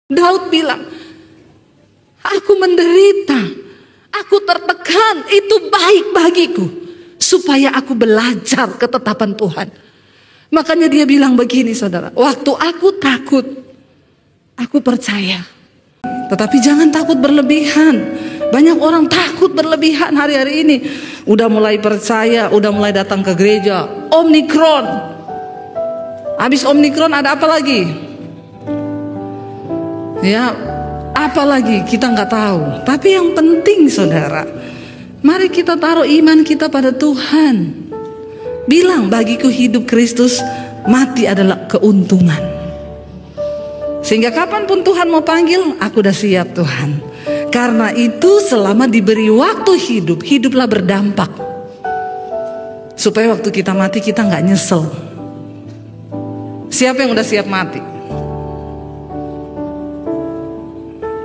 Daud bilang, aku menderita, aku tertekan, itu baik bagiku, supaya aku belajar ketetapan Tuhan. Makanya dia bilang begini saudara, waktu aku takut, aku percaya. Tetapi jangan takut berlebihan. Banyak orang takut berlebihan hari-hari ini. Udah mulai percaya, udah mulai datang ke gereja. Omikron. Habis Omikron ada apa lagi? Ya, apa lagi kita nggak tahu. Tapi yang penting saudara, mari kita taruh iman kita pada Tuhan. Bilang, bagiku hidup Kristus, mati adalah keuntungan. Sehingga kapanpun Tuhan mau panggil, aku udah siap Tuhan. Karena itu selama diberi waktu hidup, hiduplah berdampak. Supaya waktu kita mati kita gak nyesel. Siapa yang udah siap mati?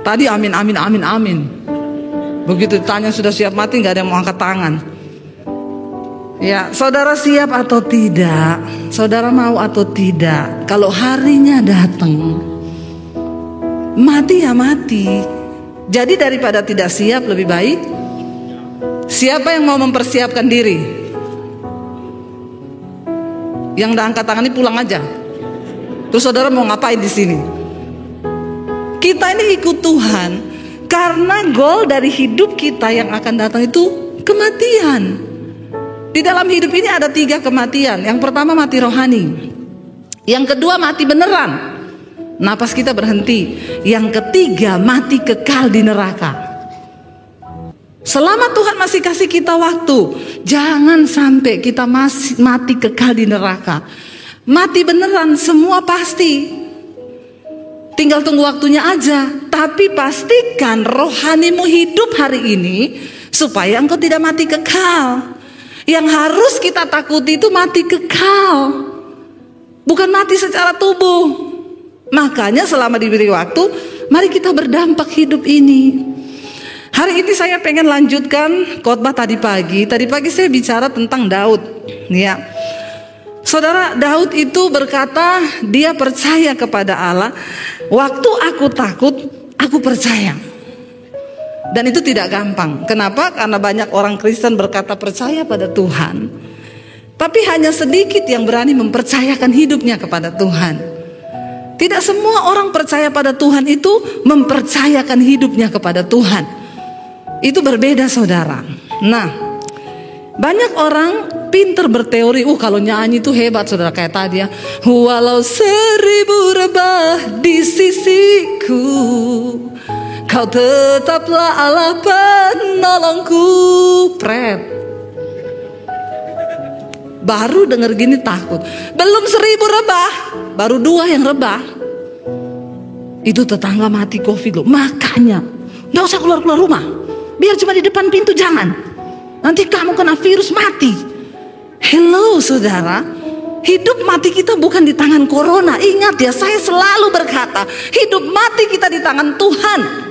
Tadi amin, amin, amin, amin. Begitu ditanya sudah siap mati, gak ada yang mau angkat tangan. Ya, saudara siap atau tidak? Saudara mau atau tidak? Kalau harinya datang, mati ya mati. Jadi daripada tidak siap, lebih baik siapa yang mau mempersiapkan diri? Yang udah angkat tangan ini pulang aja. Terus saudara mau ngapain di sini? Kita ini ikut Tuhan karena goal dari hidup kita yang akan datang itu kematian. Di dalam hidup ini ada 3 kematian. Yang pertama mati rohani. Yang kedua mati beneran. Napas kita berhenti. Yang ketiga mati kekal di neraka. Selama Tuhan masih kasih kita waktu, jangan sampai kita masih mati kekal di neraka. Mati beneran semua pasti. Tinggal tunggu waktunya aja. Tapi pastikan rohanimu hidup hari ini supaya engkau tidak mati kekal. Yang harus kita takuti itu mati kekal, bukan mati secara tubuh. Makanya selama diberi waktu, mari kita berdampak hidup ini. Hari ini saya pengen lanjutkan khotbah tadi pagi. Tadi pagi saya bicara tentang Daud. Ya, saudara, Daud itu berkata dia percaya kepada Allah. Waktu aku takut, aku percaya. Dan itu tidak gampang. Kenapa? Karena banyak orang Kristen berkata percaya pada Tuhan, tapi hanya sedikit yang berani mempercayakan hidupnya kepada Tuhan. Tidak semua orang percaya pada Tuhan itu mempercayakan hidupnya kepada Tuhan. Itu berbeda saudara. Nah, banyak orang pinter berteori, kalau nyanyi itu hebat saudara, kayak tadi ya. Walau 1000 rebah di sisiku, Kau tetaplah Allah penolongku. Pret. Baru denger gini takut. Belum 1000 rebah, baru 2 yang rebah. Itu tetangga mati COVID loh. Makanya gak usah keluar-keluar rumah. Biar cuma di depan pintu, jangan. Nanti kamu kena virus mati. Hello saudara, hidup mati kita bukan di tangan corona. Ingat ya, saya selalu berkata, hidup mati kita di tangan Tuhan.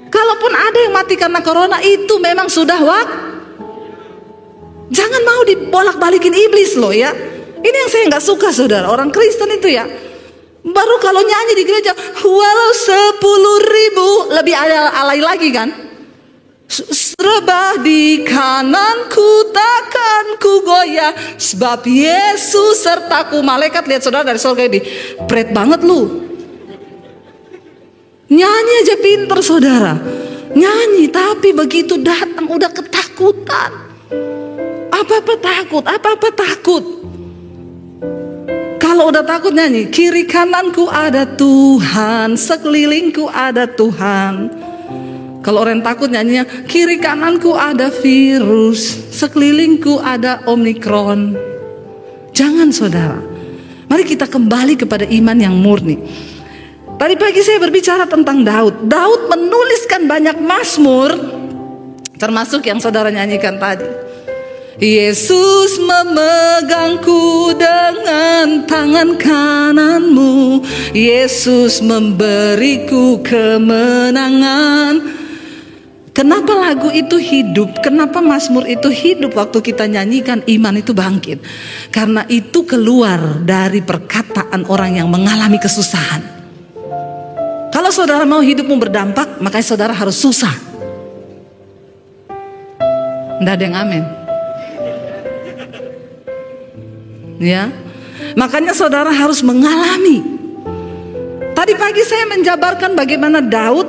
Kalaupun ada yang mati karena corona, itu memang sudah jangan mau dibolak-balikin iblis loh ya. Ini yang saya gak suka saudara, orang Kristen itu ya. Baru kalau nyanyi di gereja, walau 10.000, lebih alay lagi kan. Rebah di kananku takkan ku goyah, sebab Yesus sertaku. Malaikat lihat saudara dari surga ini, pret banget lu. Nyanyi aja pinter saudara, nyanyi, tapi begitu datang udah ketakutan. Apa-apa takut. Kalau udah takut nyanyi, kiri kananku ada Tuhan, sekelilingku ada Tuhan. Kalau orang takut nyanyinya, kiri kananku ada virus, sekelilingku ada Omikron. Jangan saudara, mari kita kembali kepada iman yang murni. Tadi pagi saya berbicara tentang Daud. Daud menuliskan banyak mazmur, termasuk yang saudara nyanyikan tadi. Yesus memegangku dengan tangan kananmu, Yesus memberiku kemenangan. Kenapa lagu itu hidup? Kenapa mazmur itu hidup waktu kita nyanyikan? Iman itu bangkit karena itu keluar dari perkataan orang yang mengalami kesusahan. Kalau saudara mau hidupmu berdampak, makanya saudara harus susah. Nggak ada yang amin. Ya, makanya saudara harus mengalami. Tadi pagi saya menjabarkan bagaimana Daud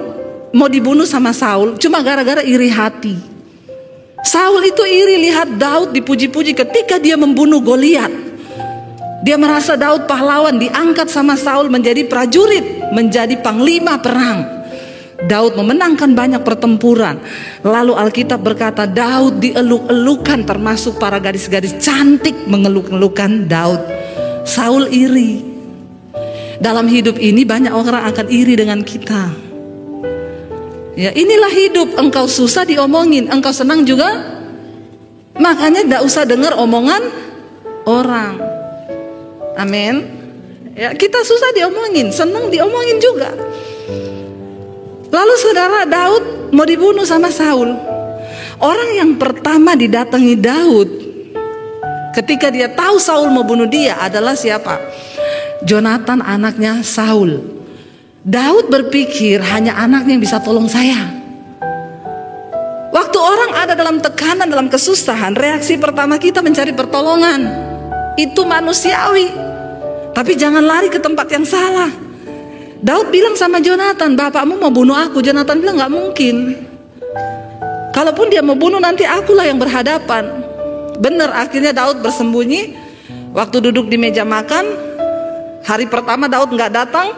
mau dibunuh sama Saul cuma gara-gara iri hati. Saul itu iri lihat Daud dipuji-puji ketika dia membunuh Goliat. Dia merasa Daud pahlawan, diangkat sama Saul menjadi prajurit, menjadi panglima perang. Daud memenangkan banyak pertempuran. Lalu Alkitab berkata Daud dieluk-elukan, termasuk para gadis-gadis cantik mengeluk-elukan Daud. Saul iri. Dalam hidup ini banyak orang akan iri dengan kita. Ya, inilah hidup. Engkau susah diomongin, engkau senang juga. Makanya tidak usah dengar omongan orang. Amin. Ya, kita susah diomongin, senang diomongin juga. Lalu saudara, Daud mau dibunuh sama Saul. Orang yang pertama didatangi Daud ketika dia tahu Saul mau bunuh dia adalah siapa? Jonatan, anaknya Saul. Daud berpikir hanya anaknya yang bisa tolong saya. Waktu orang ada dalam tekanan, dalam kesusahan, reaksi pertama kita mencari pertolongan. Itu manusiawi. Tapi jangan lari ke tempat yang salah. Daud bilang sama Jonatan, bapakmu mau bunuh aku. Jonatan bilang gak mungkin. Kalaupun dia mau bunuh, nanti akulah yang berhadapan. Benar, akhirnya Daud bersembunyi. Waktu duduk di meja makan, hari pertama Daud gak datang.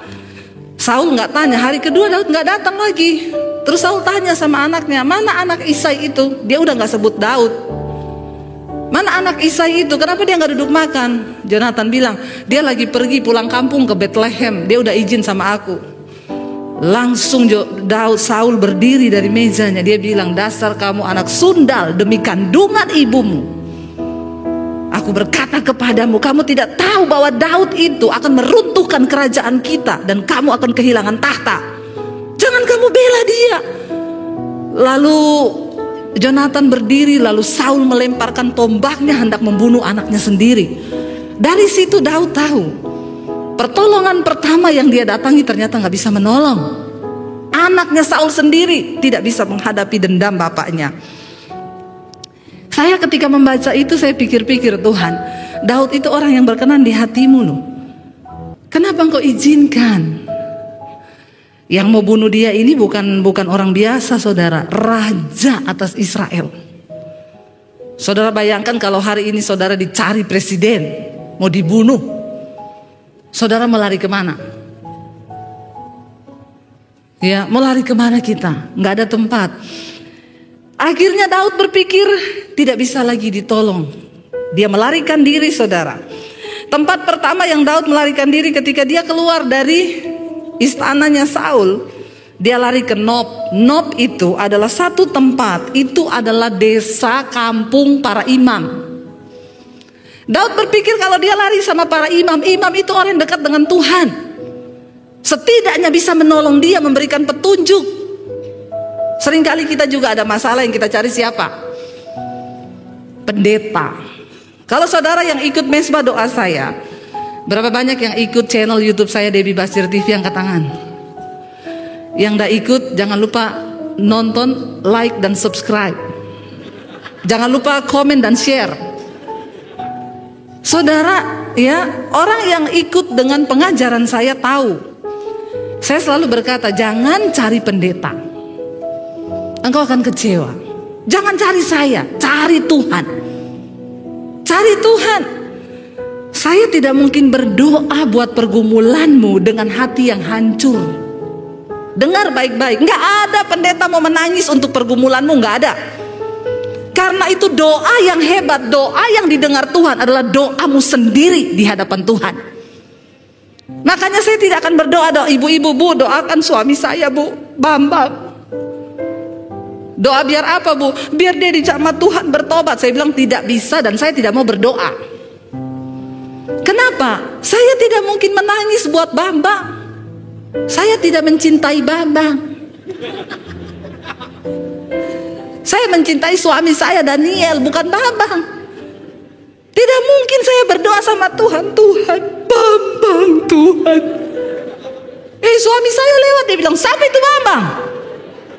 Saul gak tanya. Hari kedua Daud gak datang lagi. Terus Saul tanya sama anaknya, mana anak Isai itu? Dia udah gak sebut Daud. Mana anak Isai itu? Kenapa dia gak duduk makan? Jonatan bilang, dia lagi pergi pulang kampung ke Bethlehem. Dia udah izin sama aku. Langsung Saul berdiri dari mejanya. Dia bilang, dasar kamu anak sundal demi kandungan ibumu. Aku berkata kepadamu, kamu tidak tahu bahwa Daud itu akan meruntuhkan kerajaan kita dan kamu akan kehilangan tahta. Jangan kamu bela dia. Lalu Jonatan berdiri, lalu Saul melemparkan tombaknya hendak membunuh anaknya sendiri. Dari situ Daud tahu pertolongan pertama yang dia datangi ternyata gak bisa menolong. Anaknya Saul sendiri tidak bisa menghadapi dendam bapaknya. Saya ketika membaca itu saya pikir-pikir, Tuhan, Daud itu orang yang berkenan di hatimu loh. Kenapa engkau izinkan? Yang mau bunuh dia ini bukan orang biasa, saudara. Raja atas Israel. Saudara bayangkan kalau hari ini saudara dicari presiden, mau dibunuh, saudara mau lari kemana? Ya, mau lari kemana kita? Nggak ada tempat. Akhirnya Daud berpikir tidak bisa lagi ditolong. Dia melarikan diri, saudara. Tempat pertama yang Daud melarikan diri ketika dia keluar dari istananya Saul, dia lari ke Nob. Nob itu adalah satu tempat, itu adalah desa kampung para imam. Daud berpikir kalau dia lari sama para imam, imam itu orang yang dekat dengan Tuhan. Setidaknya bisa menolong dia, memberikan petunjuk. Seringkali kita juga ada masalah yang kita cari siapa? Pendeta. Kalau saudara yang ikut mesbah doa saya, berapa banyak yang ikut channel YouTube saya Debbie Basir TV, angkat tangan. Yang gak ikut jangan lupa nonton, like dan subscribe. Jangan lupa komen dan share. Saudara, ya, orang yang ikut dengan pengajaran saya tahu. Saya selalu berkata, jangan cari pendeta. Engkau akan kecewa. Jangan cari saya, cari Tuhan. Cari Tuhan. Saya tidak mungkin berdoa buat pergumulanmu dengan hati yang hancur. Dengar baik-baik, nggak ada pendeta mau menangis untuk pergumulanmu, nggak ada. Karena itu doa yang hebat, doa yang didengar Tuhan adalah doamu sendiri di hadapan Tuhan. Makanya saya tidak akan berdoa, ibu-ibu, bu, doakan suami saya, bu, Bambang. Doa biar apa, bu? Biar dia dijamah Tuhan bertobat. Saya bilang tidak bisa dan saya tidak mau berdoa. Kenapa? Saya tidak mungkin menangis buat Bambang. Saya tidak mencintai Bambang. Saya mencintai suami saya Daniel, bukan Bambang. Tidak mungkin saya berdoa sama Tuhan, Tuhan, Bambang, Tuhan. Suami saya lewat, dia bilang, siapa itu Bambang?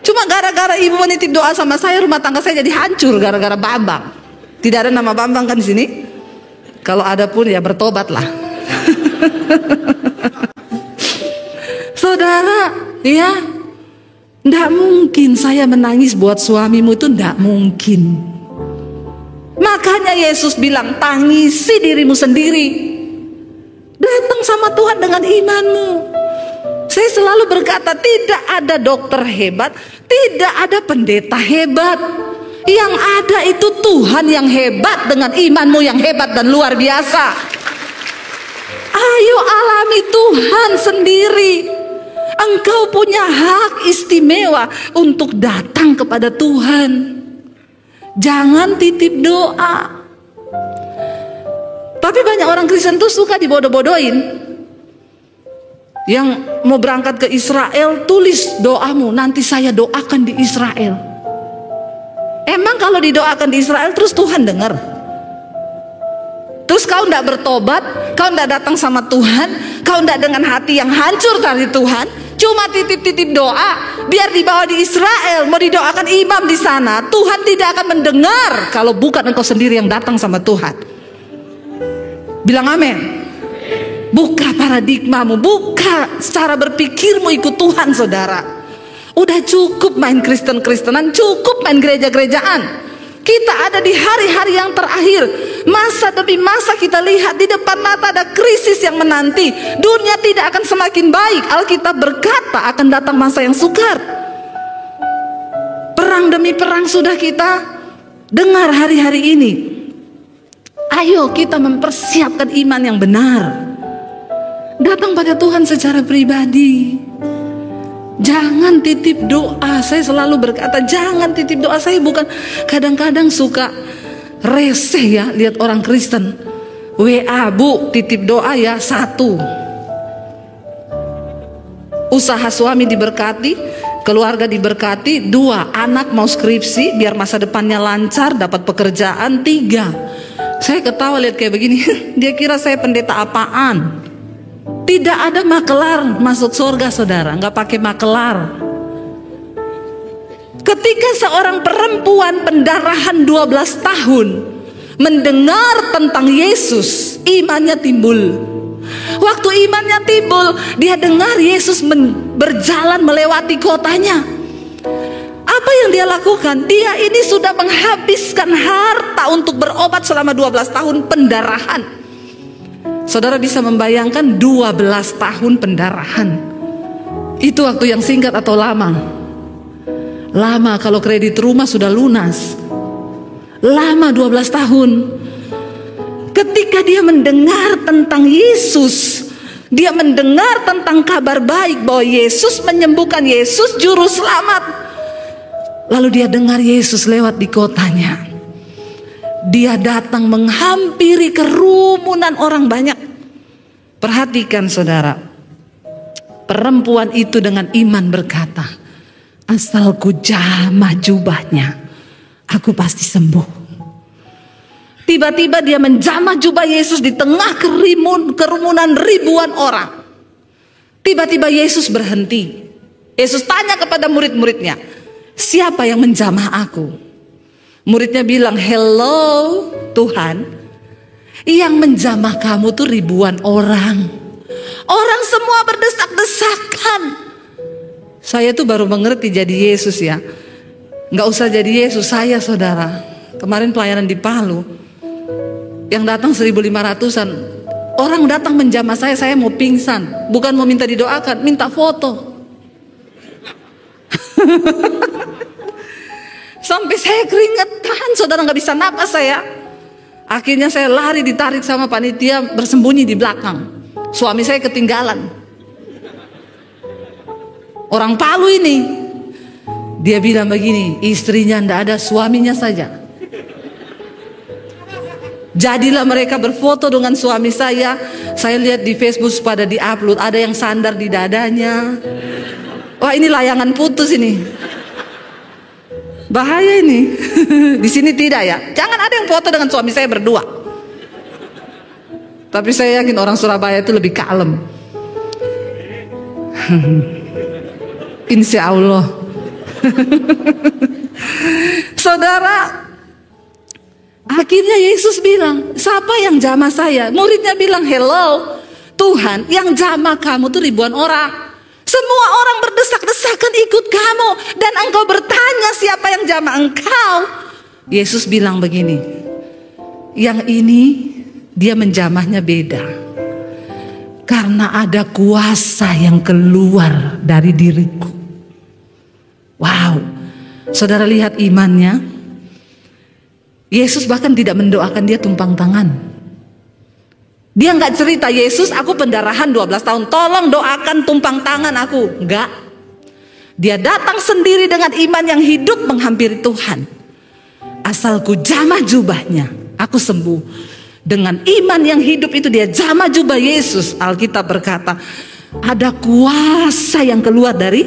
Cuma gara-gara ibu menitip doa sama saya, rumah tangga saya jadi hancur gara-gara Bambang. Tidak ada nama Bambang kan di sini? Kalau ada pun ya bertobatlah. Saudara, ya, tidak mungkin saya menangis buat suamimu, itu tidak mungkin. Makanya Yesus bilang, tangisi dirimu sendiri. Datang sama Tuhan dengan imanmu. Saya selalu berkata, tidak ada dokter hebat, tidak ada pendeta hebat. Yang ada itu Tuhan yang hebat dengan imanmu yang hebat dan luar biasa. Ayo alami Tuhan sendiri. Engkau punya hak istimewa untuk datang kepada Tuhan. Jangan titip doa. Tapi banyak orang Kristen tuh suka dibodoh-bodohin. Yang mau berangkat ke Israel, tulis doamu, nanti saya doakan di Israel. Emang kalau didoakan di Israel terus Tuhan dengar? Terus kau tidak bertobat, kau tidak datang sama Tuhan, kau tidak dengan hati yang hancur dari Tuhan, cuma titip-titip doa biar dibawa di Israel, mau didoakan imam di sana, Tuhan tidak akan mendengar kalau bukan engkau sendiri yang datang sama Tuhan. Bilang amin. Buka paradigmamu, buka cara berpikirmu, ikut Tuhan, saudara. Udah cukup main Kristen-Kristenan, cukup main gereja-gerejaan. Kita ada di hari-hari yang terakhir. Masa demi masa kita lihat di depan mata ada krisis yang menanti. Dunia tidak akan semakin baik. Alkitab berkata akan datang masa yang sukar. Perang demi perang sudah kita dengar hari-hari ini. Ayo kita mempersiapkan iman yang benar. Datang pada Tuhan secara pribadi. Jangan titip doa. Saya selalu berkata jangan titip doa. Saya bukan, kadang-kadang suka reseh ya lihat orang Kristen. WA, Bu, titip doa ya, 1. Usaha suami diberkati, keluarga diberkati. 2, anak mau skripsi biar masa depannya lancar, dapat pekerjaan. 3, saya ketawa lihat kayak begini. Dia kira saya pendeta apaan. Tidak ada makelar masuk surga, saudara. Nggak pakai makelar. Ketika seorang perempuan pendarahan 12 tahun mendengar tentang Yesus, imannya timbul. Waktu imannya timbul, dia dengar Yesus berjalan melewati kotanya. Apa yang dia lakukan? Dia ini sudah menghabiskan harta untuk berobat selama 12 tahun pendarahan. Saudara bisa membayangkan 12 tahun pendarahan. Itu waktu yang singkat atau lama? Lama, kalau kredit rumah sudah lunas. Lama 12 tahun. Ketika dia mendengar tentang Yesus, dia mendengar tentang kabar baik bahwa Yesus menyembuhkan, Yesus juru selamat. Lalu dia dengar Yesus lewat di kotanya. Dia datang menghampiri kerumunan orang banyak. Perhatikan saudara, perempuan itu dengan iman berkata, asal ku jamah jubahnya, aku pasti sembuh. Tiba-tiba dia menjamah jubah Yesus di tengah kerumunan ribuan orang. Tiba-tiba Yesus berhenti. Yesus tanya kepada murid-muridnya, siapa yang menjamah aku? Muridnya bilang, hello Tuhan, yang menjamah kamu tuh ribuan orang. Orang semua berdesak-desakan. Saya tuh baru mengerti jadi Yesus ya. Nggak usah jadi Yesus, saya saudara. Kemarin pelayanan di Palu, yang datang 1.500-an. Orang datang menjamah saya mau pingsan. Bukan mau minta didoakan, minta foto. Sampai saya keringetan, saudara, nggak bisa napas saya. Akhirnya saya lari, ditarik sama panitia, bersembunyi di belakang. Suami saya ketinggalan. Orang Palu ini, dia bilang begini, istrinya ndak ada, suaminya saja. Jadilah mereka berfoto dengan suami saya. Saya lihat di Facebook pada diupload, ada yang sandar di dadanya. Wah, ini layangan putus ini. Bahaya ini. Di sini tidak ya. Jangan ada yang foto dengan suami saya berdua. Tapi saya yakin orang Surabaya itu lebih kalem. Insya Allah. Saudara, akhirnya Yesus bilang, siapa yang jamah saya? Muridnya bilang, hello Tuhan, yang jamah kamu tuh ribuan orang. Semua orang berdesak-desakan ikut kamu, dan engkau bertanya siapa yang jamah engkau. Yesus bilang begini, yang ini dia menjamahnya beda, karena ada kuasa yang keluar dari diriku. Wow, saudara lihat imannya. Yesus bahkan tidak mendoakan dia tumpang tangan. Dia nggak cerita, Yesus aku pendarahan 12 tahun, tolong doakan tumpang tangan aku. Enggak. Dia datang sendiri dengan iman yang hidup menghampiri Tuhan. Asalku jamah jubahnya, aku sembuh. Dengan iman yang hidup itu dia jamah jubah Yesus. Alkitab berkata, ada kuasa yang keluar dari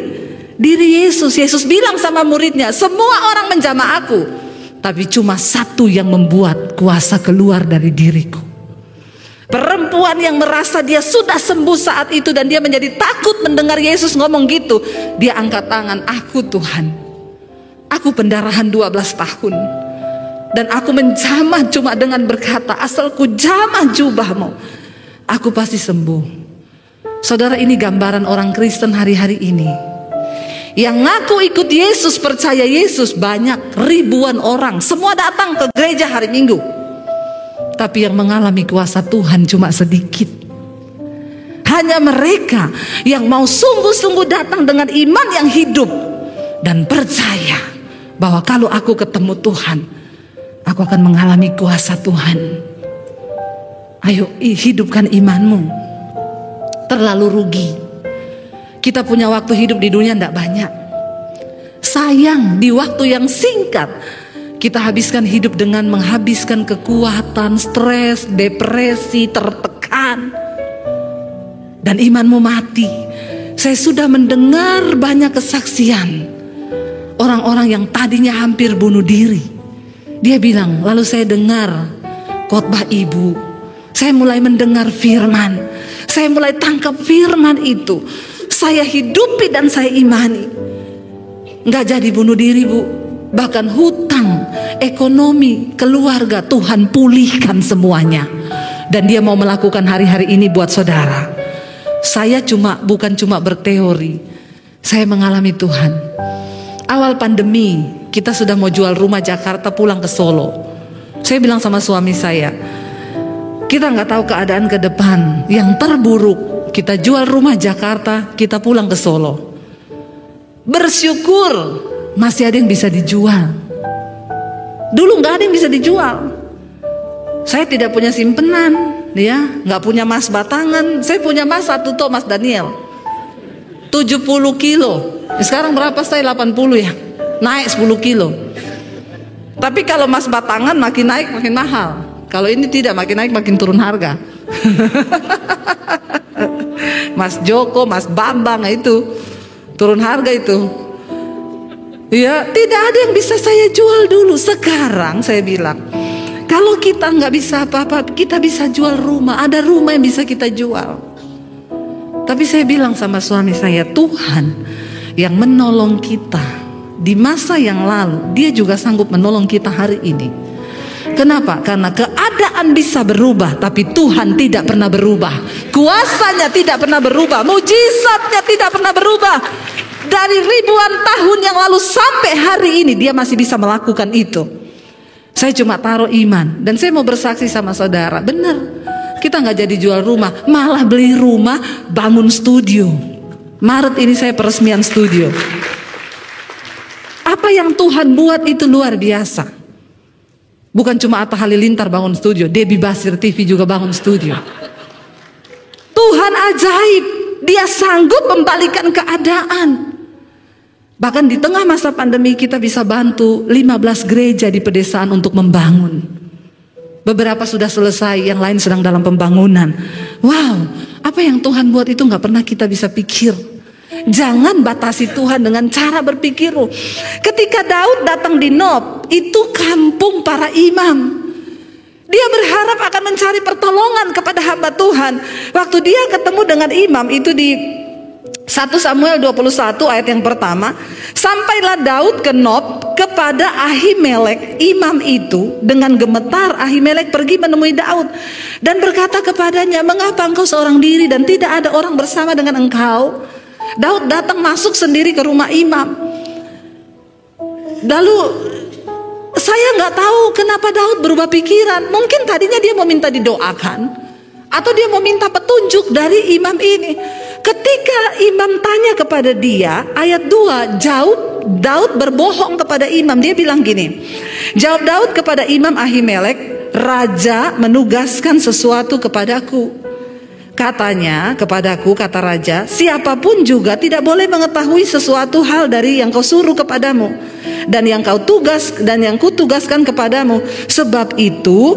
diri Yesus. Yesus bilang sama muridnya, semua orang menjamah aku, tapi cuma satu yang membuat kuasa keluar dari diriku. Perempuan yang merasa dia sudah sembuh saat itu dan dia menjadi takut mendengar Yesus ngomong gitu, dia angkat tangan, aku Tuhan, aku pendarahan 12 tahun dan aku menjamah cuma dengan berkata, asalku jamah jubahmu, aku pasti sembuh. Saudara, ini gambaran orang Kristen hari-hari ini. Yang ngaku ikut Yesus, percaya Yesus banyak, ribuan orang, semua datang ke gereja hari Minggu. Tapi yang mengalami kuasa Tuhan cuma sedikit. Hanya mereka yang mau sungguh-sungguh datang dengan iman yang hidup dan percaya bahwa kalau aku ketemu Tuhan, aku akan mengalami kuasa Tuhan. Ayo hidupkan imanmu. Terlalu rugi. Kita punya waktu hidup di dunia tidak banyak. Sayang, di waktu yang singkat kita habiskan hidup dengan menghabiskan kekuatan, stres, depresi, tertekan, dan imanmu mati. Saya sudah mendengar banyak kesaksian orang-orang yang tadinya hampir bunuh diri. Dia bilang, lalu saya dengar khotbah ibu, saya mulai mendengar firman, saya mulai tangkap firman itu, saya hidupi dan saya imani. Nggak jadi bunuh diri, Bu. Bahkan hutang, ekonomi, keluarga Tuhan pulihkan semuanya. Dan dia mau melakukan hari-hari ini buat saudara. Saya bukan cuma berteori, saya mengalami Tuhan. Awal pandemi kita sudah mau jual rumah Jakarta, pulang ke Solo. Saya bilang sama suami saya, kita nggak tahu keadaan ke depan. Yang terburuk kita jual rumah Jakarta, kita pulang ke Solo. Bersyukur masih ada yang bisa dijual. Dulu nggak ada yang bisa dijual. Saya tidak punya simpenan, ya, nggak punya emas batangan. Saya punya emas satu tuh, Mas Daniel, 70 kilo. Sekarang berapa saya? 80 ya, naik 10 kilo. Tapi kalau emas batangan makin naik makin mahal. Kalau ini tidak, makin naik makin turun harga. Mas Joko, Mas Bambang itu turun harga itu. Ya, tidak ada yang bisa saya jual dulu. Sekarang saya bilang, kalau kita nggak bisa apa-apa, kita bisa jual rumah. Ada rumah yang bisa kita jual. Tapi saya bilang sama suami saya, Tuhan yang menolong kita di masa yang lalu, dia juga sanggup menolong kita hari ini. Kenapa? Karena keadaan bisa berubah, tapi Tuhan tidak pernah berubah. Kuasanya tidak pernah berubah. Mujizatnya tidak pernah berubah. Dari ribuan tahun yang lalu sampai hari ini dia masih bisa melakukan itu. Saya cuma taruh iman. Dan saya mau bersaksi sama saudara, benar, kita gak jadi jual rumah, malah beli rumah, bangun studio. Maret ini saya peresmian studio. Apa yang Tuhan buat itu luar biasa. Bukan cuma Atta Halilintar bangun studio, Debbie Basir TV juga bangun studio. Tuhan ajaib. Dia sanggup membalikan keadaan. Bahkan di tengah masa pandemi kita bisa bantu 15 gereja di pedesaan untuk membangun. Beberapa sudah selesai, yang lain sedang dalam pembangunan. Wow, apa yang Tuhan buat itu gak pernah kita bisa pikir. Jangan batasi Tuhan dengan cara berpikirmu. Ketika Daud datang di Nob, itu kampung para imam. Dia berharap akan mencari pertolongan kepada hamba Tuhan. Waktu dia ketemu dengan imam itu di 1 Samuel 21 ayat yang pertama, sampailah Daud ke Nob kepada Ahimelek imam itu. Dengan gemetar Ahimelek pergi menemui Daud dan berkata kepadanya, mengapa engkau seorang diri dan tidak ada orang bersama dengan engkau? Daud datang masuk sendiri ke rumah imam. Lalu saya nggak tahu kenapa Daud berubah pikiran. Mungkin tadinya dia mau minta didoakan, atau dia mau minta petunjuk dari imam ini. Ketika imam tanya kepada dia, ayat 2, Daud berbohong kepada imam. Dia bilang gini, jawab Daud kepada imam Ahimelek, raja menugaskan sesuatu kepadaku. Katanya kepadaku, kata raja, siapapun juga tidak boleh mengetahui sesuatu hal dari yang kau suruh kepadamu dan yang kutugaskan kepadamu. Sebab itu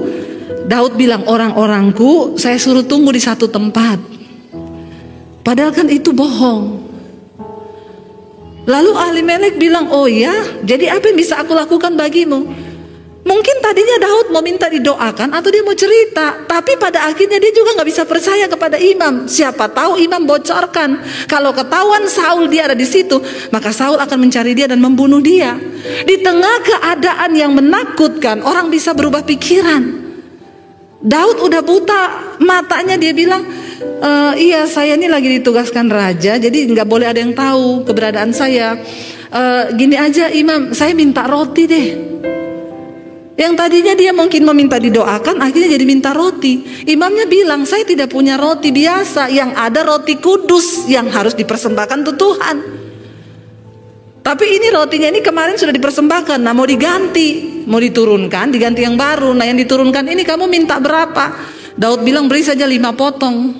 Daud bilang, orang-orangku saya suruh tunggu di satu tempat. Padahal kan itu bohong. Lalu Ahimelek bilang, oh ya, jadi apa yang bisa aku lakukan bagimu? Mungkin tadinya Daud mau minta didoakan atau dia mau cerita, tapi pada akhirnya dia juga gak bisa percaya kepada imam. Siapa tahu imam bocorkan. Kalau ketahuan Saul dia ada di situ, maka Saul akan mencari dia dan membunuh dia. Di tengah keadaan yang menakutkan, orang bisa berubah pikiran. Daud udah buta matanya, dia bilang, iya saya ini lagi ditugaskan raja, jadi nggak boleh ada yang tahu keberadaan saya. Gini aja imam, saya minta roti deh. Yang tadinya dia mungkin meminta didoakan, akhirnya jadi minta roti. Imamnya bilang, saya tidak punya roti biasa, yang ada roti kudus yang harus dipersembahkan untuk Tuhan. Tapi ini rotinya ini kemarin sudah dipersembahkan, nah mau diganti, mau diturunkan, diganti yang baru. Nah yang diturunkan ini kamu minta berapa? Daud bilang, beri saja 5 potong.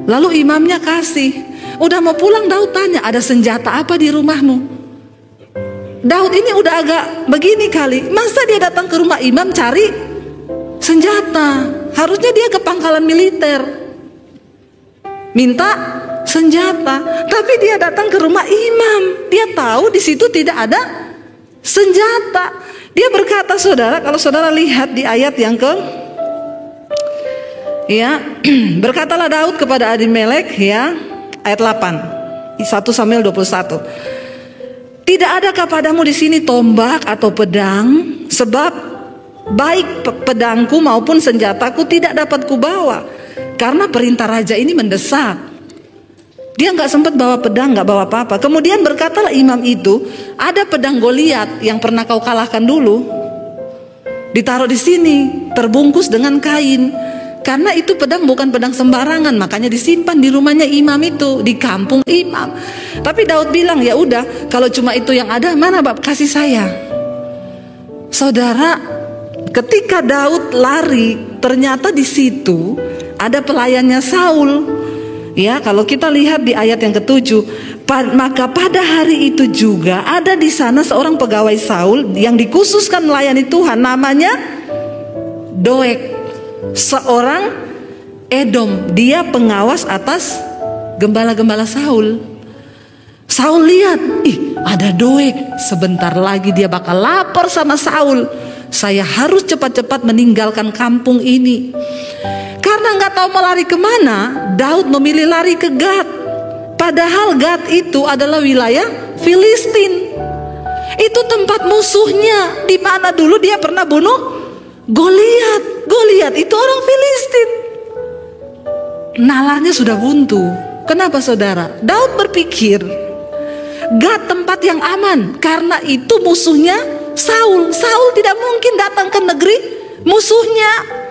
Lalu imamnya kasih. Udah mau pulang, Daud tanya, ada senjata apa di rumahmu? Daud ini udah agak begini kali, masa dia datang ke rumah imam cari senjata? Harusnya dia ke pangkalan militer minta senjata, tapi dia datang ke rumah imam. Dia tahu di situ tidak ada senjata. Dia berkata, saudara, kalau saudara lihat di ayat yang berkatalah Daud kepada Ahimelek, ayat 8, 1 Samuel 21. Tidak ada kepadamu di sini tombak atau pedang, sebab baik pedangku maupun senjataku tidak dapat kubawa, karena perintah raja ini mendesak. Dia nggak sempat bawa pedang, nggak bawa apa-apa. Kemudian berkatalah imam itu, ada pedang Goliat yang pernah kau kalahkan dulu, ditaruh di sini, terbungkus dengan kain. Karena itu pedang bukan pedang sembarangan, makanya disimpan di rumahnya imam itu, di kampung imam. Tapi Daud bilang, ya udah, kalau cuma itu yang ada, mana bab kasih saya. Saudara, ketika Daud lari, ternyata di situ ada pelayannya Saul. Ya, kalau kita lihat di ayat yang ke-7, maka pada hari itu juga ada di sana seorang pegawai Saul yang dikhususkan melayani Tuhan, namanya Doeg, seorang Edom. Dia pengawas atas gembala-gembala Saul. Saul lihat, ada Doeg, sebentar lagi dia bakal lapor sama Saul. Saya harus cepat-cepat meninggalkan kampung ini. Karena nggak tahu mau lari kemana, Daud memilih lari ke Gad. Padahal Gad itu adalah wilayah Filistin. Itu tempat musuhnya, di mana dulu dia pernah bunuh Goliat. Goliat itu orang Filistin. Nalarnya sudah buntu. Kenapa saudara? Daud berpikir, Gad tempat yang aman, karena itu musuhnya Saul. Saul tidak mungkin datang ke negeri musuhnya.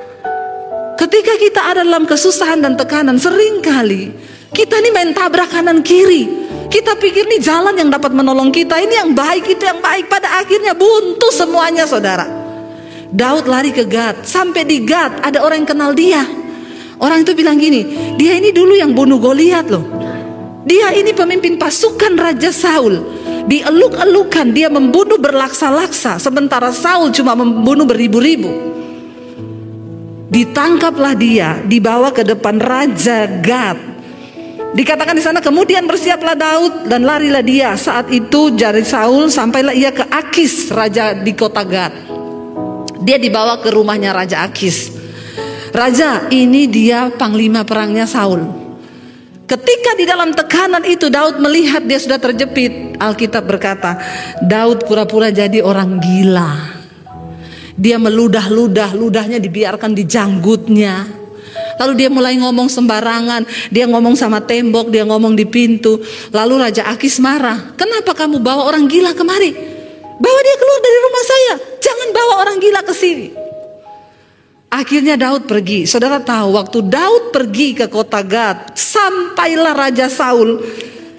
Ketika kita ada dalam kesusahan dan tekanan, seringkali kita ini main tabrak kanan kiri. Kita pikir nih jalan yang dapat menolong kita, ini yang baik, itu yang baik. Pada akhirnya buntu semuanya, saudara. Daud lari ke Gad. Sampai di Gad ada orang yang kenal dia. Orang itu bilang gini, dia ini dulu yang bunuh Goliat loh. Dia ini pemimpin pasukan Raja Saul. Dieluk-elukan, dia membunuh berlaksa-laksa, sementara Saul cuma membunuh beribu-ribu. Ditangkaplah dia, dibawa ke depan Raja Gad. Dikatakan di sana, kemudian bersiaplah Daud dan larilah dia. Saat itu jari Saul, sampailah ia ke Akis, raja di kota Gad. Dia dibawa ke rumahnya Raja Akis. Raja, ini dia panglima perangnya Saul. Ketika di dalam tekanan itu Daud melihat dia sudah terjepit, Alkitab berkata, Daud pura-pura jadi orang gila. Dia meludah-ludah, ludahnya dibiarkan di janggutnya. Lalu dia mulai ngomong sembarangan, dia ngomong sama tembok, dia ngomong di pintu. Lalu Raja Akis marah, kenapa kamu bawa orang gila kemari? Bawa dia keluar dari rumah saya, jangan bawa orang gila ke sini. Akhirnya Daud pergi. Saudara tahu waktu Daud pergi ke kota Gad, sampailah Raja Saul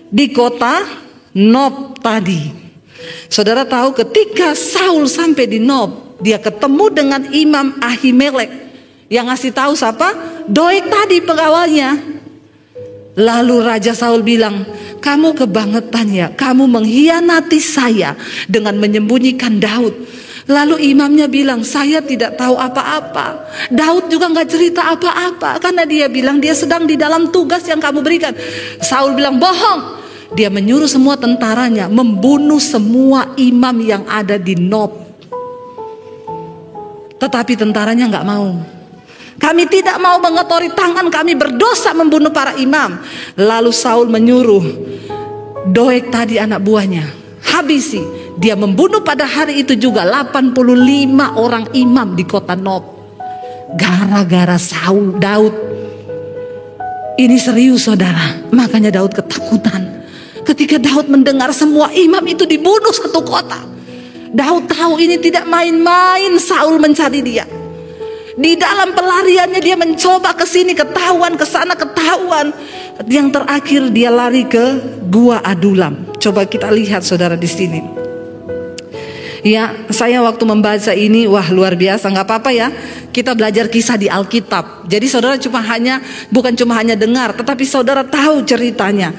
di kota Nob tadi. Saudara tahu ketika Saul sampai di Nob, dia ketemu dengan Imam Ahimelek. Yang ngasih tahu siapa? Doeg tadi pegawainya. Lalu Raja Saul bilang, kamu kebangetan ya, kamu mengkhianati saya dengan menyembunyikan Daud. Lalu imamnya bilang, saya tidak tahu apa-apa. Daud juga gak cerita apa-apa, karena dia bilang dia sedang di dalam tugas yang kamu berikan. Saul bilang, bohong. Dia menyuruh semua tentaranya membunuh semua imam yang ada di Nob. Tetapi tentaranya gak mau. Kami tidak mau mengotori tangan kami, berdosa membunuh para imam. Lalu Saul menyuruh Doeg tadi anak buahnya, habisi. Dia membunuh pada hari itu juga 85 orang imam di kota Nob. Gara-gara Daud. Ini serius saudara. Makanya Daud ketakutan. Ketika Daud mendengar semua imam itu dibunuh satu kota. Daud tahu ini tidak main-main. Saul mencari dia. Di dalam pelariannya dia mencoba ke sini ketahuan, ke sana ketahuan. Yang terakhir dia lari ke Gua Adulam. Coba kita lihat saudara di sini. Ya, saya waktu membaca ini, wah luar biasa. Nggak apa-apa ya, kita belajar kisah di Alkitab. Jadi saudara bukan cuma hanya dengar, tetapi saudara tahu ceritanya.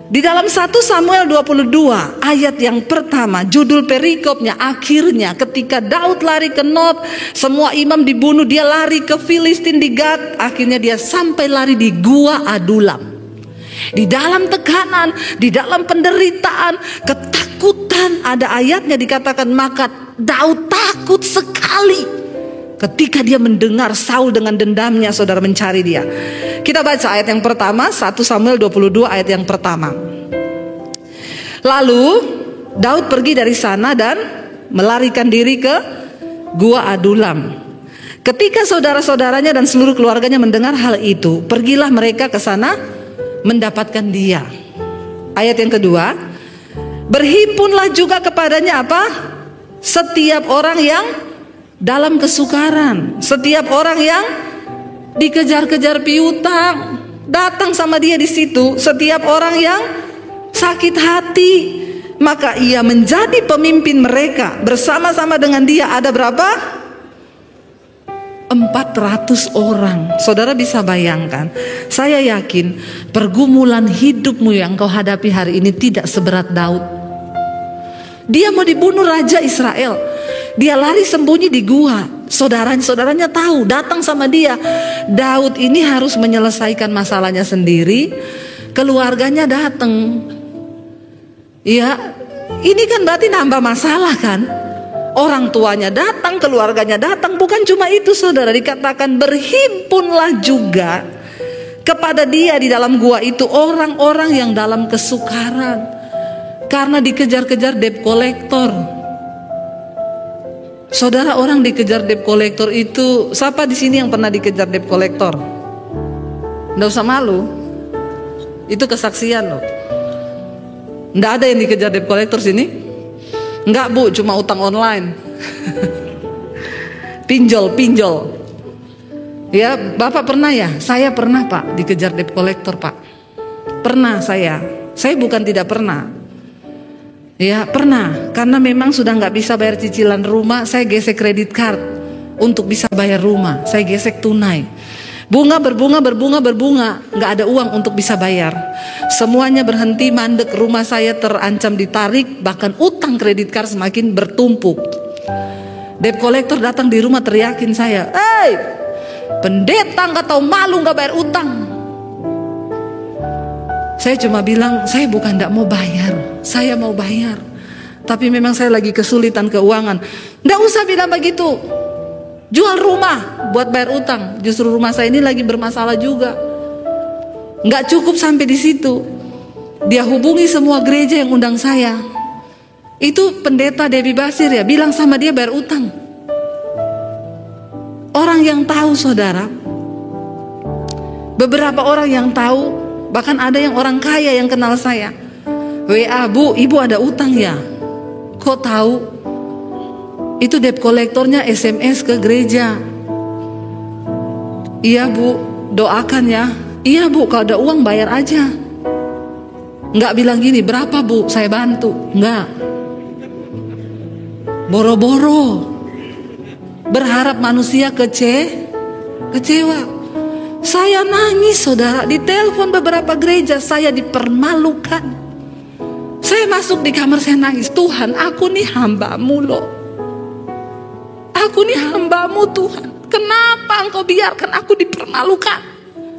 Di dalam 1 Samuel 22 ayat yang pertama, judul perikopnya akhirnya ketika Daud lari ke Nob, semua imam dibunuh, dia lari ke Filistin di Gad, akhirnya dia sampai lari di Gua Adulam. Di dalam tekanan, di dalam penderitaan, ketakutan, ada ayatnya dikatakan maka Daud takut sekali ketika dia mendengar Saul dengan dendamnya saudara mencari dia. Kita baca ayat yang pertama, 1 Samuel 22 ayat yang pertama. Lalu Daud pergi dari sana dan melarikan diri ke Gua Adulam. Ketika saudara-saudaranya dan seluruh keluarganya mendengar hal itu, pergilah mereka ke sana mendapatkan dia. Ayat yang kedua, berhimpunlah juga kepadanya apa? Setiap orang yang dalam kesukaran, setiap orang yang dikejar-kejar piutang, datang sama dia di situ. Setiap orang yang sakit hati, maka ia menjadi pemimpin mereka. Bersama-sama dengan dia ada berapa? 400 orang. Saudara bisa bayangkan. Saya yakin pergumulan hidupmu yang kau hadapi hari ini tidak seberat Daud. Dia mau dibunuh Raja Israel. Dia lari sembunyi di gua. Saudaranya tahu, datang sama dia. Daud ini harus menyelesaikan masalahnya sendiri. Keluarganya datang. Ya, ini kan berarti nambah masalah kan? Orang tuanya datang, keluarganya datang. Bukan cuma itu saudara, dikatakan berhimpunlah juga kepada dia di dalam gua itu orang-orang yang dalam kesukaran. Karena dikejar-kejar debt collector. Saudara, orang dikejar debt collector itu, siapa di sini yang pernah dikejar debt collector? Nggak usah malu. Itu kesaksian loh. Nggak ada yang dikejar debt collector sini? Nggak bu, cuma utang online. Pinjol. Ya, Bapak pernah ya? Saya pernah Pak, dikejar debt collector Pak. Pernah saya. Saya bukan tidak pernah. Ya pernah, karena memang sudah nggak bisa bayar cicilan rumah, saya gesek kredit card untuk bisa bayar rumah. Saya gesek tunai. Bunga berbunga, nggak ada uang untuk bisa bayar. Semuanya berhenti, mandek, rumah saya terancam ditarik, bahkan utang kredit card semakin bertumpuk. Debt collector datang di rumah teriakin saya, "Hei, pendeta nggak tahu malu nggak bayar utang." Saya cuma bilang, saya bukan tidak mau bayar, saya mau bayar. Tapi memang saya lagi kesulitan keuangan. Nggak usah bilang begitu. Jual rumah buat bayar utang. Justru rumah saya ini lagi bermasalah juga. Nggak cukup sampai di situ, dia hubungi semua gereja yang undang saya. Itu pendeta Debbie Basir ya, bilang sama dia bayar utang. Orang yang tahu saudara, beberapa orang yang tahu, bahkan ada yang orang kaya yang kenal saya. WA, Bu, ibu ada utang ya? Kok tahu? Itu debt kolektornya SMS ke gereja. Iya Bu, doakan ya. Iya Bu, kalau ada uang bayar aja. Nggak bilang gini, berapa Bu, saya bantu. Nggak. Boro-boro. Berharap manusia kecewa. Saya nangis saudara, di telepon beberapa gereja, saya dipermalukan. Saya masuk di kamar, saya nangis. Tuhan, aku nih hamba-Mu loh. Aku nih hamba-Mu Tuhan. Kenapa Engkau biarkan aku dipermalukan?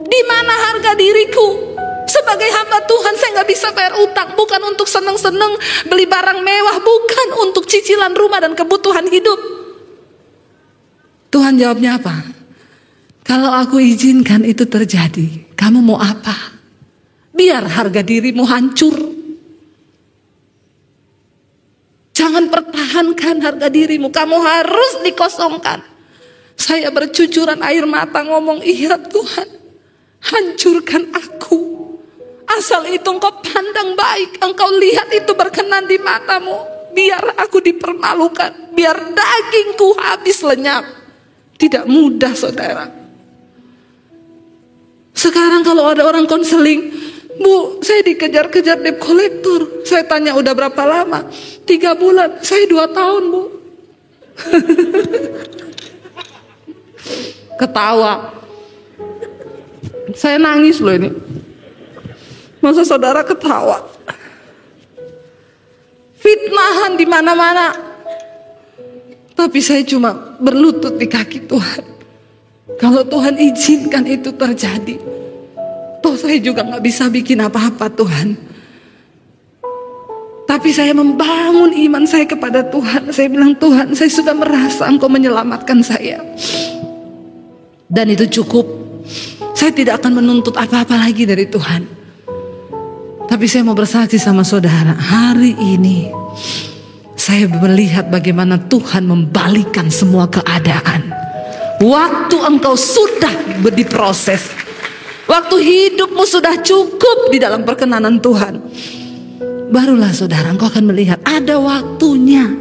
Di mana harga diriku? Sebagai hamba Tuhan saya gak bisa bayar utang. Bukan untuk seneng-seneng beli barang mewah, bukan untuk cicilan rumah dan kebutuhan hidup. Tuhan jawabnya apa? Kalau aku izinkan itu terjadi, kamu mau apa? Biar harga dirimu hancur. Jangan pertahankan harga dirimu, kamu harus dikosongkan. Saya bercucuran air mata ngomong, iya Tuhan, hancurkan aku. Asal itu Engkau pandang baik, Engkau lihat itu berkenan di mata-Mu. Biar aku dipermalukan, biar dagingku habis lenyap. Tidak mudah saudara. Sekarang kalau ada orang konseling, Bu, saya dikejar-kejar debt kolektor. Saya tanya udah berapa lama? 3 bulan, saya 2 tahun Bu. Ketawa. Saya nangis loh ini. Masa saudara ketawa? Fitnahan di mana-mana. Tapi saya cuma berlutut di kaki Tuhan. Kalau Tuhan izinkan itu terjadi, toh saya juga gak bisa bikin apa-apa Tuhan. Tapi saya membangun iman saya kepada Tuhan. Saya bilang, Tuhan, saya sudah merasa Engkau menyelamatkan saya. Dan itu cukup. Saya tidak akan menuntut apa-apa lagi dari Tuhan. Tapi saya mau bersaksi sama saudara, hari ini saya melihat bagaimana Tuhan membalikkan semua keadaan. Waktu engkau sudah diproses, waktu hidupmu sudah cukup di dalam perkenanan Tuhan, barulah saudara engkau akan melihat ada waktunya,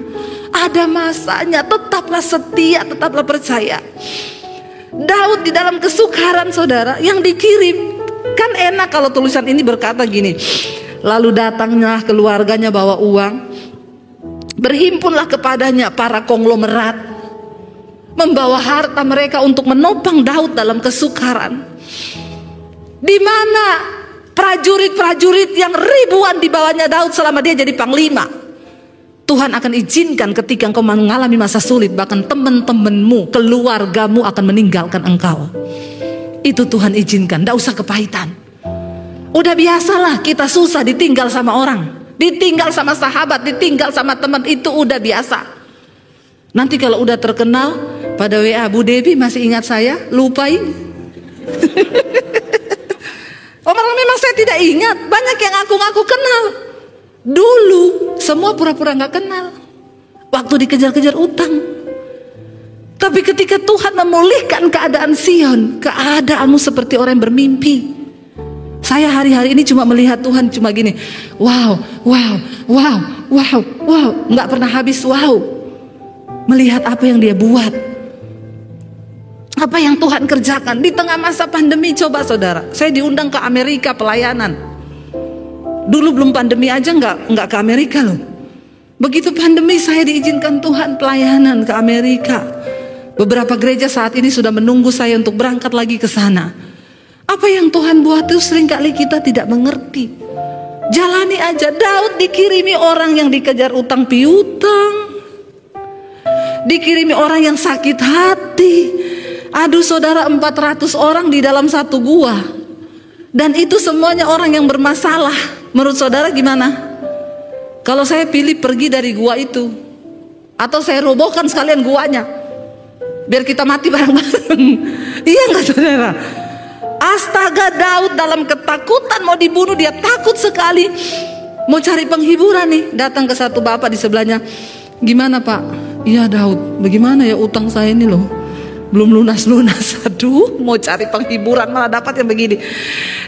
ada masanya. Tetaplah setia, tetaplah percaya. Daud di dalam kesukaran saudara yang dikirim. Kan enak kalau tulisan ini berkata gini, lalu datanglah keluarganya bawa uang, berhimpunlah kepadanya para konglomerat, membawa harta mereka untuk menopang Daud dalam kesukaran. Di mana prajurit-prajurit yang ribuan di bawahnya Daud selama dia jadi panglima. Tuhan akan izinkan ketika engkau mengalami masa sulit, bahkan teman-temanmu, keluargamu akan meninggalkan engkau. Itu Tuhan izinkan, tidak usah kepahitan. Udah biasalah kita susah ditinggal sama orang, ditinggal sama sahabat, ditinggal sama teman, itu udah biasa. Nanti kalau udah terkenal, pada WA, Bu Debbie masih ingat saya? Lupain. Orang memang saya tidak ingat. Banyak yang ngaku-ngaku kenal. Dulu semua pura-pura gak kenal, waktu dikejar-kejar utang. Tapi ketika Tuhan memulihkan keadaan Sion, keadaanmu seperti orang yang bermimpi. Saya hari-hari ini cuma melihat Tuhan cuma gini, wow, wow, wow, wow, wow, nggak pernah habis wow. Melihat apa yang Dia buat, apa yang Tuhan kerjakan di tengah masa pandemi. Coba saudara, saya diundang ke Amerika pelayanan. Dulu belum pandemi aja nggak ke Amerika loh. Begitu pandemi saya diizinkan Tuhan pelayanan ke Amerika. Beberapa gereja saat ini sudah menunggu saya untuk berangkat lagi ke sana. Apa yang Tuhan buat itu seringkali kita tidak mengerti. Jalani aja. Daud dikirimi orang yang dikejar utang piutang, dikirimi orang yang sakit hati. Aduh saudara, 400 orang di dalam satu gua. Dan itu semuanya orang yang bermasalah. Menurut saudara gimana? Kalau saya pilih pergi dari gua itu, atau saya robohkan sekalian guanya, biar kita mati bareng-bareng. Iya gak saudara? Astaga, Daud dalam ketakutan mau dibunuh, dia takut sekali. Mau cari penghiburan nih, datang ke satu bapak di sebelahnya. Gimana Pak? Iya Daud, bagaimana ya utang saya ini loh, belum lunas-lunas. Aduh, mau cari penghiburan malah dapat yang begini.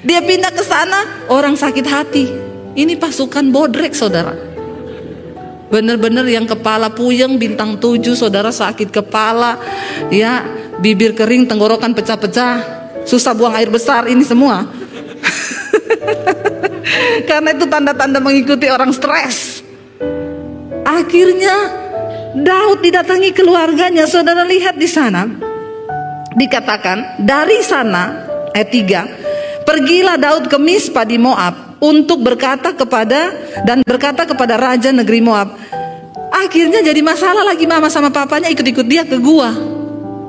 Dia pindah ke sana, orang sakit hati. Ini pasukan bodrek saudara. Bener-bener yang kepala puyeng, bintang 7, saudara sakit kepala, ya bibir kering, tenggorokan pecah-pecah, susah buang air besar, ini semua. Karena itu tanda-tanda mengikuti orang stres. Akhirnya Daud didatangi keluarganya. Saudara lihat di sana, dikatakan dari sana ayat 3, pergilah Daud ke Mispa di Moab untuk berkata kepada raja negeri Moab. Akhirnya jadi masalah lagi, mama sama papanya ikut-ikut dia ke gua.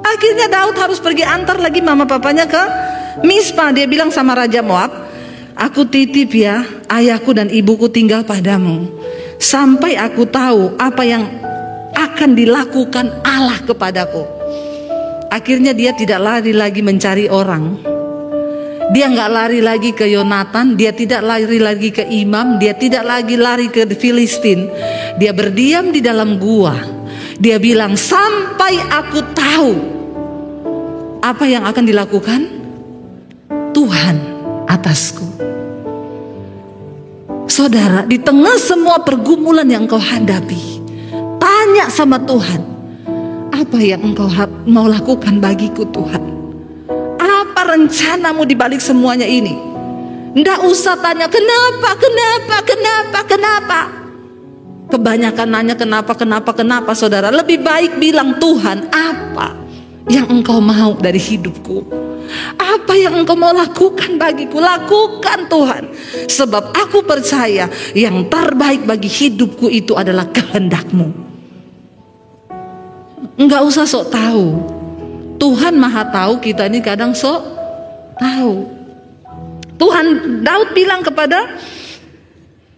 Akhirnya Daud harus pergi antar lagi mama papanya ke Mispa. Dia bilang sama raja Moab, aku titip ya ayahku dan ibuku tinggal padamu, sampai aku tahu apa yang akan dilakukan Allah kepadaku. Akhirnya dia tidak lari lagi mencari orang. Dia nggak lari lagi ke Yonatan, dia tidak lari lagi ke imam, dia tidak lagi lari ke Filistin. Dia berdiam di dalam gua. Dia bilang, sampai aku tahu apa yang akan dilakukan Tuhan atasku. Saudara, di tengah semua pergumulan yang kau hadapi, tanya sama Tuhan, apa yang engkau mau lakukan bagiku Tuhan? Apa rencanamu di balik semuanya ini? Nggak usah tanya kenapa. Kebanyakan nanya kenapa, saudara. Lebih baik bilang, Tuhan, apa yang engkau mau dari hidupku? Apa yang engkau mau lakukan bagiku? Lakukan Tuhan. Sebab aku percaya yang terbaik bagi hidupku itu adalah kehendak-Mu. Enggak usah sok tahu. Tuhan maha tahu, kita ini kadang sok tahu. Daud bilang kepada,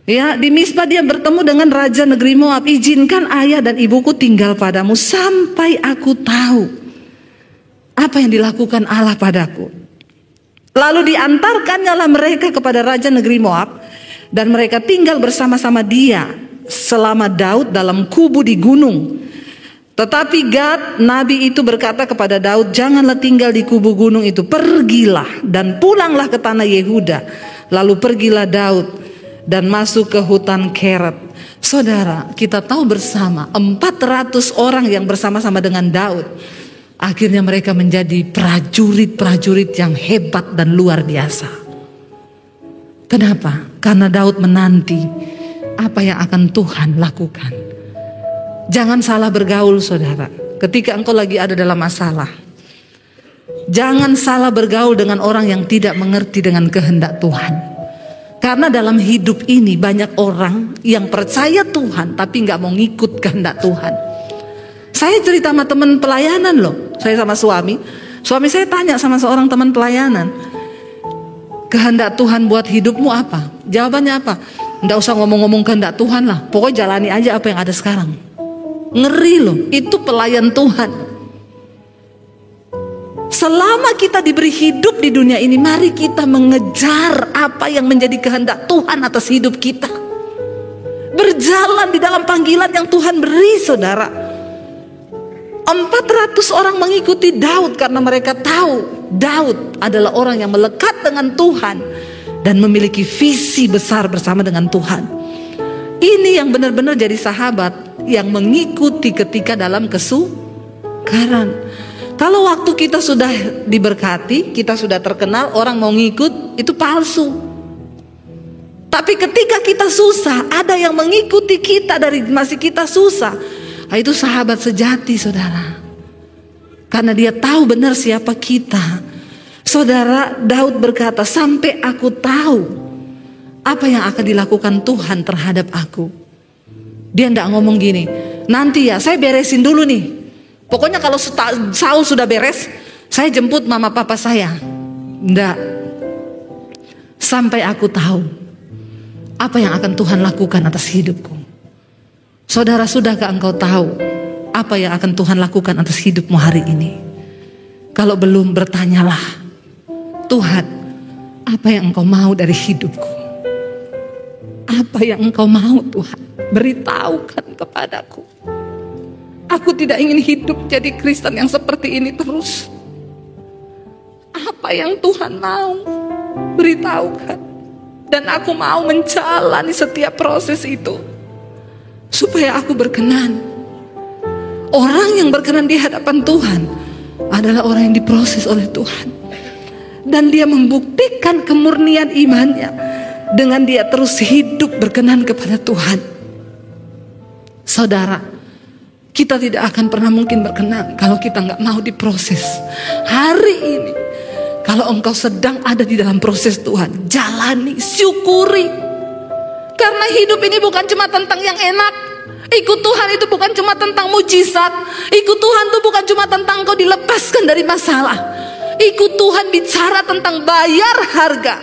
ya di Mispa dia bertemu dengan raja negeri Moab, izinkan ayah dan ibuku tinggal padamu sampai aku tahu apa yang dilakukan Allah padaku. Lalu diantarkannya mereka kepada raja negeri Moab, dan mereka tinggal bersama-sama dia selama Daud dalam kubu di gunung. Tetapi Gad, nabi itu berkata kepada Daud, janganlah tinggal di kubu gunung itu, pergilah dan pulanglah ke tanah Yehuda. Lalu pergilah Daud dan masuk ke hutan Keret. Saudara, kita tahu bersama 400 orang yang bersama-sama dengan Daud, akhirnya mereka menjadi prajurit-prajurit yang hebat dan luar biasa. Kenapa? Karena Daud menanti apa yang akan Tuhan lakukan. Jangan salah bergaul, saudara. Ketika engkau lagi ada dalam masalah, jangan salah bergaul dengan orang yang tidak mengerti dengan kehendak Tuhan. Karena dalam hidup ini banyak orang yang percaya Tuhan tapi gak mau ngikut kehendak Tuhan. Saya cerita sama teman pelayanan loh. Saya sama suami saya tanya sama seorang teman pelayanan, kehendak Tuhan buat hidupmu apa? Jawabannya apa? Nggak usah ngomong-ngomong kehendak Tuhan lah, pokoknya jalani aja apa yang ada sekarang. Ngeri loh, itu pelayan Tuhan. Selama kita diberi hidup di dunia ini, mari kita mengejar apa yang menjadi kehendak Tuhan atas hidup kita. Berjalan di dalam panggilan yang Tuhan beri, saudara. 400 orang mengikuti Daud karena mereka tahu Daud adalah orang yang melekat dengan Tuhan dan memiliki visi besar bersama dengan Tuhan. Ini yang benar-benar jadi sahabat yang mengikuti ketika dalam kesukaran. Kalau waktu kita sudah diberkati, kita sudah terkenal, orang mau ngikut, itu palsu. Tapi ketika kita susah, ada yang mengikuti kita dari masih kita susah. Nah, itu sahabat sejati, saudara. Karena dia tahu benar siapa kita. Saudara, Daud berkata, sampai aku tahu apa yang akan dilakukan Tuhan terhadap aku. Dia tidak ngomong gini, nanti ya saya beresin dulu nih. Pokoknya kalau Saul sudah beres, saya jemput mama papa saya. Tidak. Sampai aku tahu apa yang akan Tuhan lakukan atas hidupku. Saudara, sudahkah engkau tahu apa yang akan Tuhan lakukan atas hidupmu hari ini? Kalau belum, bertanyalah. Tuhan, apa yang Engkau mau dari hidupku? Apa yang Engkau mau Tuhan? Beritahukan kepadaku. Aku tidak ingin hidup jadi Kristen yang seperti ini terus. Apa yang Tuhan mau? Beritahukan. Dan aku mau menjalani setiap proses itu, supaya aku berkenan. Orang yang berkenan di hadapan Tuhan adalah orang yang diproses oleh Tuhan. Dan dia membuktikan kemurnian imannya dengan dia terus hidup berkenan kepada Tuhan. Saudara, kita tidak akan pernah mungkin berkenan kalau kita nggak mau diproses. Hari ini, kalau engkau sedang ada di dalam proses Tuhan, jalani, syukuri. Karena hidup ini bukan cuma tentang yang enak. Ikut Tuhan itu bukan cuma tentang mujizat. Ikut Tuhan itu bukan cuma tentang engkau dilepaskan dari masalah. Ikut Tuhan bicara tentang bayar harga.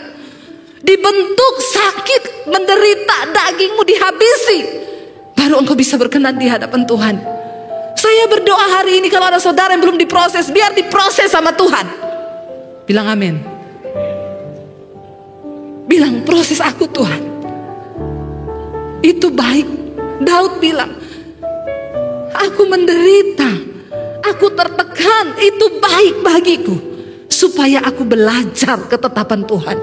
Dibentuk, sakit, menderita, dagingmu dihabisi, baru engkau bisa berkenan di hadapan Tuhan. Saya berdoa hari ini kalau ada saudara yang belum diproses, biar diproses sama Tuhan. Bilang amin. Bilang, proses aku Tuhan, itu baik. Daud bilang, aku menderita, aku tertekan, itu baik bagiku, supaya aku belajar ketetapan Tuhan.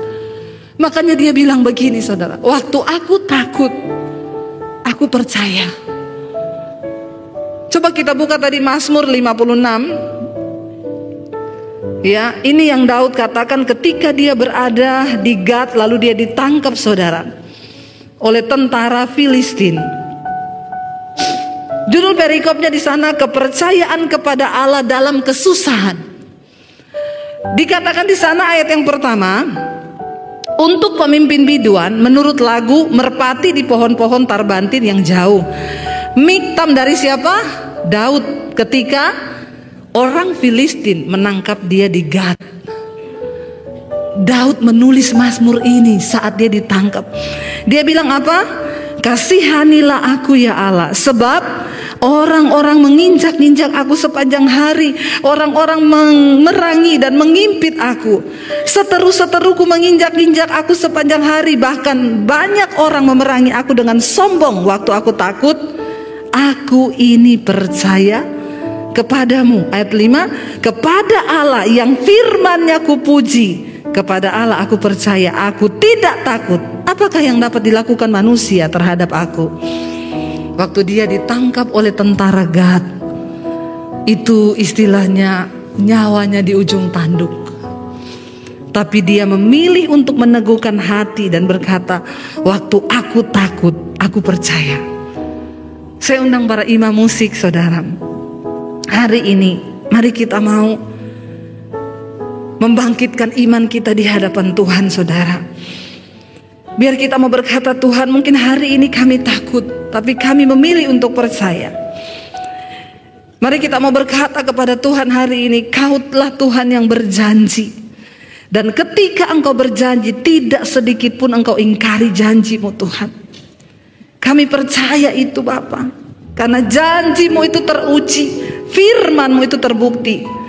Makanya dia bilang begini saudara, waktu aku takut, aku percaya. Coba kita buka tadi Mazmur 56. Ya, ini yang Daud katakan ketika dia berada di Gad, lalu dia ditangkap saudara oleh tentara Filistin. Judul perikopnya di sana, kepercayaan kepada Allah dalam kesusahan. Dikatakan di sana ayat yang pertama, untuk pemimpin biduan menurut lagu merpati di pohon-pohon tarbantin yang jauh. Miktam dari siapa? Daud, ketika orang Filistin menangkap dia di Gad. Daud menulis Mazmur ini saat dia ditangkap. Dia bilang apa? Kasihanilah aku ya Allah, sebab orang-orang menginjak-injak aku sepanjang hari. Orang-orang memerangi dan mengimpit aku. Seteru-seteruku menginjak-injak aku sepanjang hari. Bahkan banyak orang memerangi aku dengan sombong. Waktu aku takut, aku ini percaya kepadamu. Ayat 5, kepada Allah yang firman-Nya kupuji, kepada Allah aku percaya, aku tidak takut. Apakah yang dapat dilakukan manusia terhadap aku? Waktu dia ditangkap oleh tentara Gad, itu istilahnya nyawanya di ujung tanduk. Tapi dia memilih untuk meneguhkan hati dan berkata, waktu aku takut, aku percaya. Saya undang para imam musik saudara, hari ini mari kita mau membangkitkan iman kita di hadapan Tuhan saudara. Biar kita mau berkata, Tuhan mungkin hari ini kami takut, tapi kami memilih untuk percaya. Mari kita mau berkata kepada Tuhan hari ini, Kaulah Tuhan yang berjanji. Dan ketika Engkau berjanji, tidak sedikit pun Engkau ingkari janji-Mu Tuhan. Kami percaya itu Bapa, karena janji-Mu itu teruji, firman-Mu itu terbukti.